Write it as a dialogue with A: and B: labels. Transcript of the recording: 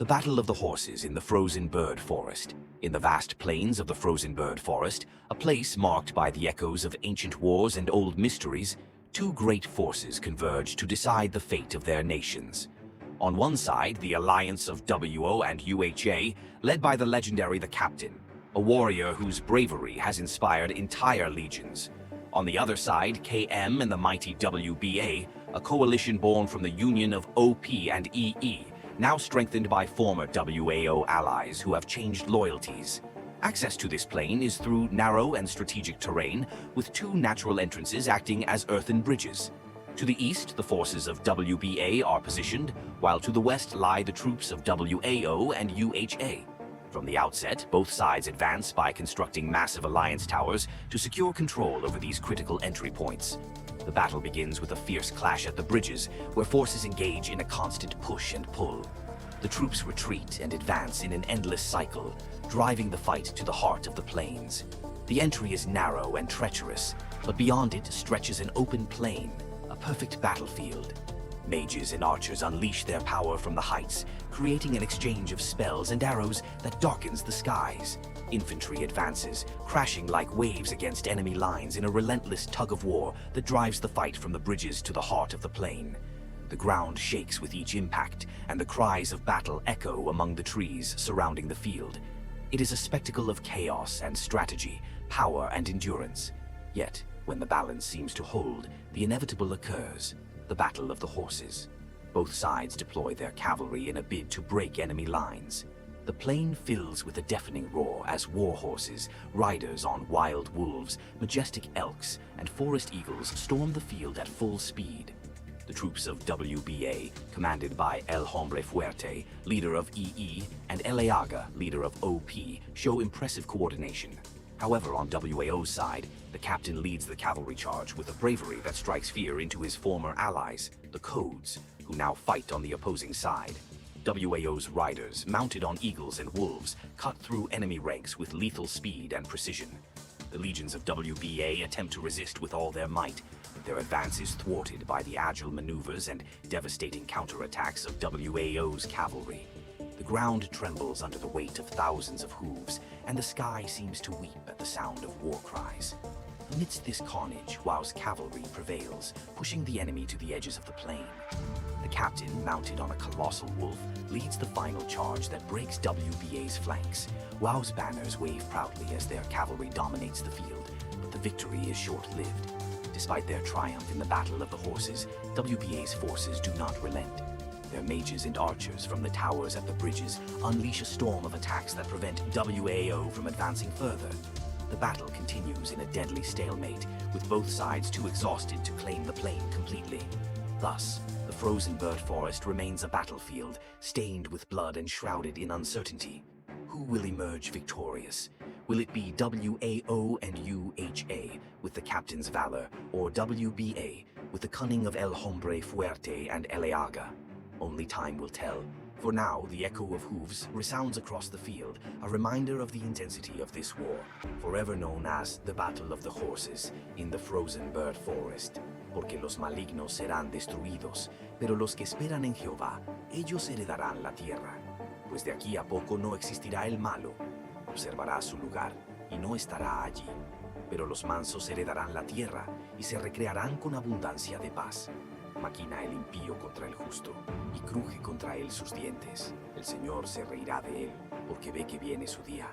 A: The Battle of the Horses in the Frostbird Forest. In the vast plains of the Frostbird Forest, a place marked by the echoes of ancient wars and old mysteries, two great forces converge to decide the fate of their nations. On one side, the alliance of WO and UHA, led by the legendary The Captain, a warrior whose bravery has inspired entire legions. On the other side, KM and the mighty WBA, a coalition born from the union of OP and EE, now strengthened by former WAO allies who have changed loyalties. Access to this plain is through narrow and strategic terrain, with two natural entrances acting as earthen bridges. To the east, the forces of WBA are positioned, while to the west lie the troops of WAO and UHA. From the outset, both sides advance by constructing massive alliance towers to secure control over these critical entry points. The battle begins with a fierce clash at the bridges, where forces engage in a constant push and pull. The troops retreat and advance in an endless cycle, driving the fight to the heart of the plains. The entry is narrow and treacherous, but beyond it stretches an open plain, a perfect battlefield. Mages and archers unleash their power from the heights, creating an exchange of spells and arrows that darkens the skies. Infantry advances, crashing like waves against enemy lines in a relentless tug-of-war that drives the fight from the bridges to the heart of the plain. The ground shakes with each impact, and the cries of battle echo among the trees surrounding the field. It is a spectacle of chaos and strategy, power and endurance. Yet, when the balance seems to hold, the inevitable occurs: the Battle of the Horses. Both sides deploy their cavalry in a bid to break enemy lines. The plain fills with a deafening roar as war horses, riders on wild wolves, majestic elks, and forest eagles storm the field at full speed. The troops of WBA, commanded by El Hombre Fuerte, leader of EE, and Eleaga, leader of OP, show impressive coordination. However, on WAO's side, the captain leads the cavalry charge with a bravery that strikes fear into his former allies, the Codes, who now fight on the opposing side. WAO's riders, mounted on eagles and wolves, cut through enemy ranks with lethal speed and precision. The legions of WBA attempt to resist with all their might, but their advance is thwarted by the agile maneuvers and devastating counterattacks of WAO's cavalry. The ground trembles under the weight of thousands of hooves, and the sky seems to weep at the sound of war cries. Amidst this carnage, WAO's cavalry prevails, pushing the enemy to the edges of the plain. The captain, mounted on a colossal wolf, leads the final charge that breaks WBA's flanks. WAO's banners wave proudly as their cavalry dominates the field, but the victory is short-lived. Despite their triumph in the Battle of the Horses, WBA's forces do not relent. Their mages and archers from the towers at the bridges unleash a storm of attacks that prevent WAO from advancing further. The battle continues in a deadly stalemate, with both sides too exhausted to claim the plain completely. Thus, the Frostbird Forest remains a battlefield, stained with blood and shrouded in uncertainty. Who will emerge victorious? Will it be WAO and UHA, with the captain's valor, or WBA, with the cunning of El Hombre Fuerte and Eleaga? Only time will tell. For now, the echo of hooves resounds across the field, a reminder of the intensity of this war, forever known as the Battle of the Horses in the Frostbird Forest. Porque los malignos serán destruidos, pero los que esperan en Jehová, ellos heredarán la tierra. Pues de aquí a poco no existirá el malo, observará su lugar y no estará allí. Pero los mansos heredarán la tierra y se recrearán con abundancia de paz. Maquina el impío contra el justo, y cruje contra él sus dientes. El Señor se reirá de él, porque ve que viene su día.